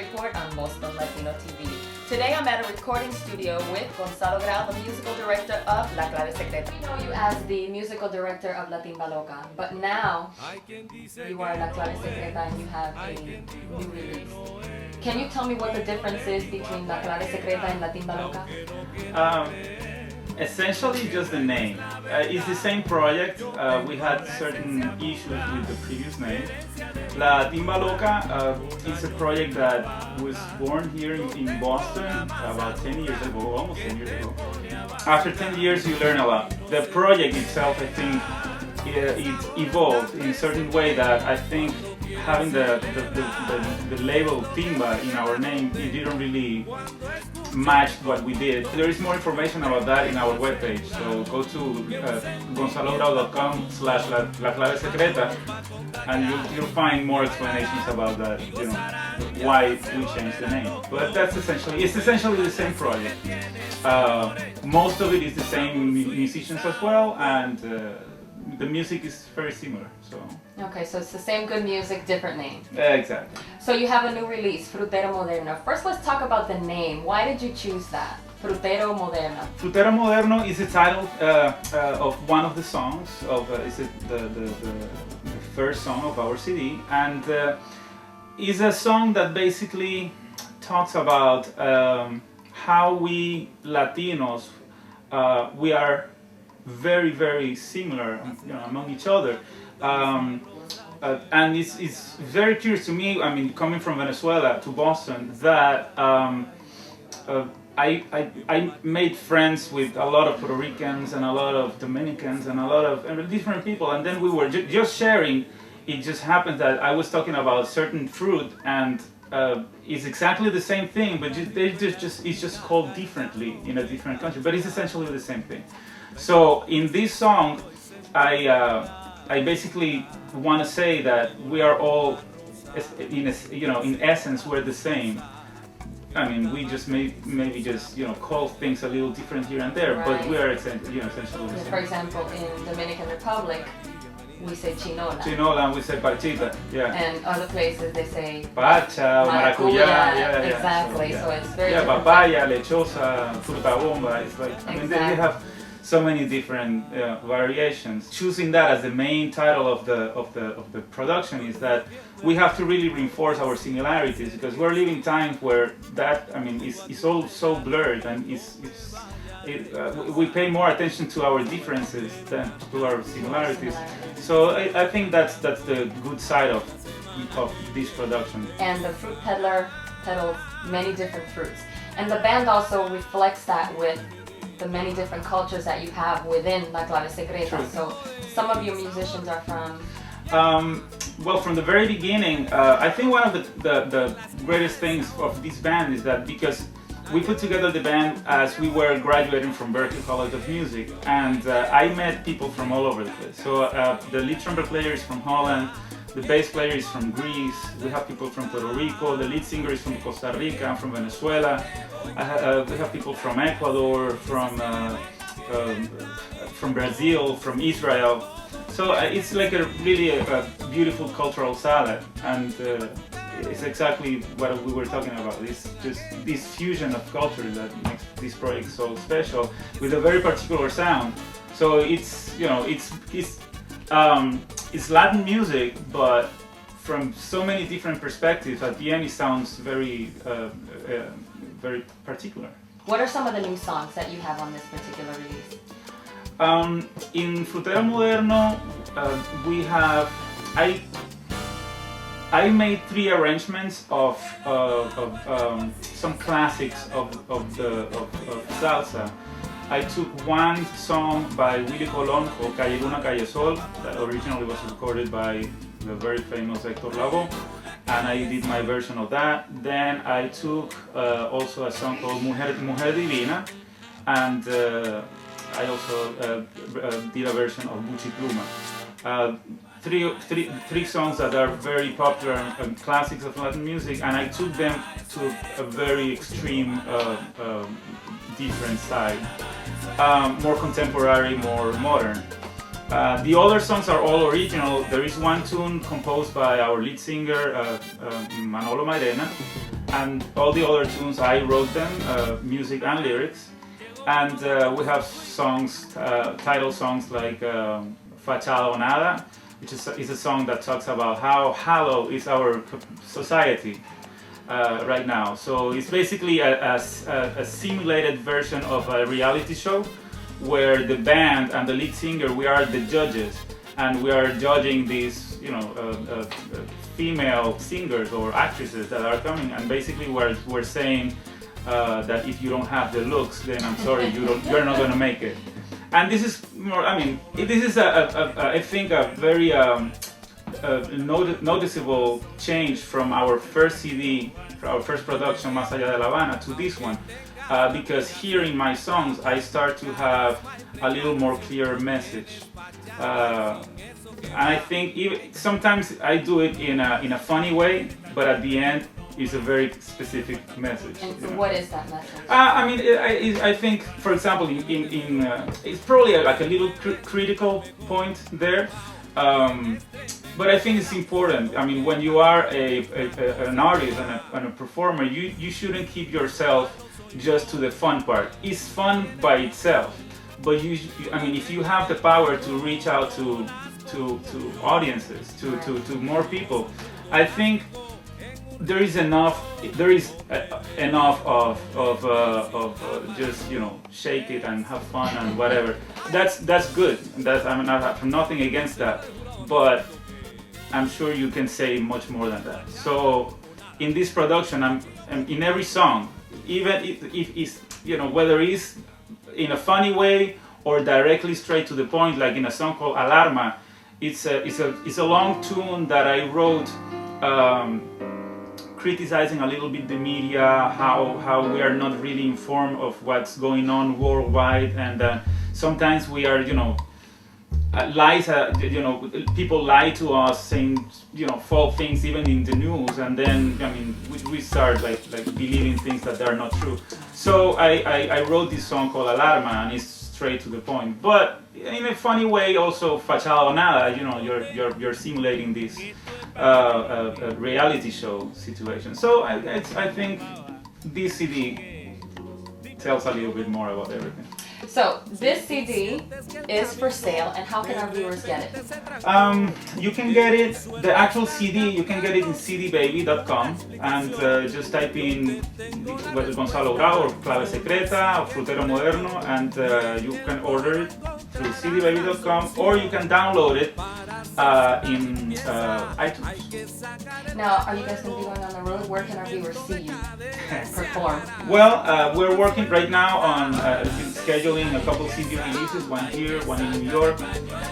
report on Boston Latino TV. Today I'm at a recording studio with Gonzalo Grau, the musical director of La Clave Secreta. We know you as the musical director of La Timba Loca, but now you are La Clave Secreta and you have a new release. Can you tell me what the difference is between La Clave Secreta and La Timba Loca? Essentially just the name. It's the same project. We had certain issues with the previous name. La Timba Loca is a project that was born here in Boston about 10 years ago, almost 10 years ago. After 10 years you learn a lot. The project itself, I think, it evolved in a certain way that I think having the label Timba in our name, it didn't really match what we did. There is more information about that in our webpage, so go to gonzalograu.com/La Clave Secreta and you'll find more explanations about that, you know, why we changed the name. But it's essentially the same project. Most of it is the same musicians as well, and the music is very similar. Okay, so it's the same good music, different name. Exactly. So you have a new release, Frutero Moderno. First, let's talk about the name. Why did you choose that? Frutero Moderno. Frutero Moderno is the title of one of the songs of the first song of our CD, and is a song that basically talks about how we Latinos we are very, very similar, you know, among each other. And it's very curious to me, I mean, coming from Venezuela to Boston, that I made friends with a lot of Puerto Ricans and a lot of Dominicans and a lot of different people, and then we were just sharing. It just happened that I was talking about certain fruit, and it's exactly the same thing, but it's just called differently in a different country, but it's essentially the same thing. So in this song, I basically want to say that we are all, in essence, we're the same. I mean, we just maybe just call things a little different here and there, right. But we are essentially the same. For example, in Dominican Republic, we say chinola. Chinola, and we say parchita. Yeah. And other places they say pacha, maracuya. Yeah. Exactly. So it's very different. Papaya, lechosa, fruta bomba. It's like I mean, they have so many different variations. Choosing that as the main title of the production is that we have to really reinforce our similarities, because we're living times where that, I mean, it's all so blurred, and we pay more attention to our differences than to our similarities. So I think that's the good side of this production. And the fruit peddler peddles many different fruits, and the band also reflects that with the many different cultures that you have within La Clave Secreta. True. So some of your musicians are from... Well, from the very beginning, I think one of the greatest things of this band is that because we put together the band as we were graduating from Berklee College of Music, and I met people from all over the place. So the lead trumpet player is from Holland, the bass player is from Greece, we have people from Puerto Rico, the lead singer is from Costa Rica, I'm from Venezuela, we have people from Ecuador, from Brazil, from Israel. So it's like really a beautiful cultural salad, and it's exactly what we were talking about. It's just this fusion of culture that makes this project so special, with a very particular sound. So it's Latin music, but from so many different perspectives. At the end, it sounds very, very particular. What are some of the new songs that you have on this particular release? In Frutero Moderno, we have I made 3 arrangements of some classics of salsa. I took one song by Willie Colon called Calle Luna, Calle Sol, that originally was recorded by the very famous Héctor Lavoe, and I did my version of that. Then I took also a song called Mujer Divina, and I also did a version of Buchi Pluma. Three songs that are very popular and classics of Latin music, and I took them to a very extreme, different side, more contemporary, more modern. The other songs are all original. There is one tune composed by our lead singer, Manolo Mairena, and all the other tunes I wrote them, music and lyrics. And we have songs, title songs like Fachada o Nada, which is a song that talks about how hollow is our society right now. So it's basically a simulated version of a reality show where the band and the lead singer, we are the judges, and we are judging these, female singers or actresses that are coming, and basically we're saying that if you don't have the looks, then I'm sorry, you're not going to make it. And this is more, this is I think a very noticeable change from our first CD, our first production, Más Allá de La Habana, to this one, because here in my songs I start to have a little more clear message. And I think sometimes I do it in a funny way, but at the end it's a very specific message. And what is that message? I think, for example, it's probably like a little critical point there, but I think it's important. I mean, when you are an artist and a performer, you shouldn't keep yourself just to the fun part. It's fun by itself, but if you have the power to reach out to audiences, to more people, I think there is enough of just shake it and have fun and whatever. That's good. I have nothing against that, but I'm sure you can say much more than that. So in this production, I'm in every song, even if it's whether it's in a funny way or directly straight to the point, like in a song called Alarma. It's a long tune that I wrote, criticizing a little bit the media, how we are not really informed of what's going on worldwide, and sometimes we are, lies. People lie to us, saying false things even in the news, and then we start like believing things that are not true. So I wrote this song called Alarma, and it's straight to the point, but in a funny way also. Fachada o Nada, you're simulating this reality show situation. So I think this CD tells a little bit more about everything. So this CD is for sale, and how can our viewers get it? You can get it, the actual CD, you can get it in cdbaby.com, and just type in whether Gonzalo Grau or Clave Secreta or Frutero Moderno, and you can order it through cdbaby.com, or you can download it in iTunes. Now, are you guys going to be going on the road? Where can our viewers see you perform? Well, we're working right now on scheduling a couple CD releases, one here, one in New York,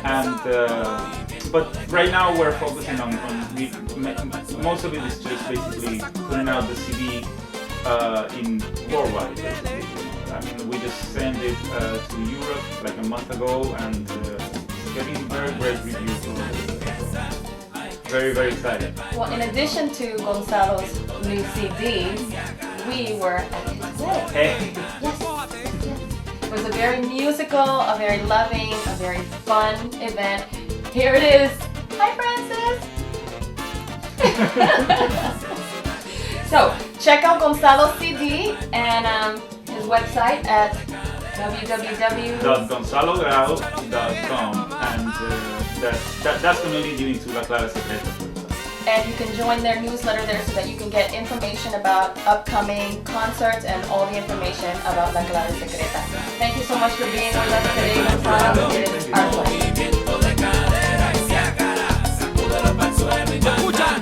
and but right now we're focusing on most of it is just basically putting out the CD in worldwide. Basically. We just sent it to Europe like a month ago, and getting very great reviews. Very, very excited. Well, in addition to Gonzalo's new CD, we were at his wedding. Hey. Yes. It was a very musical, a very loving, a very fun event. Here it is. Hi, Francis. So, check out Gonzalo's CD and his website at www.gonzalograu.com, and that's going to lead you into La Clave Secreta. And you can join their newsletter there so that you can get information about upcoming concerts and all the information about La Clave Secreta. Thank you so much for being with us today, Gonzalo.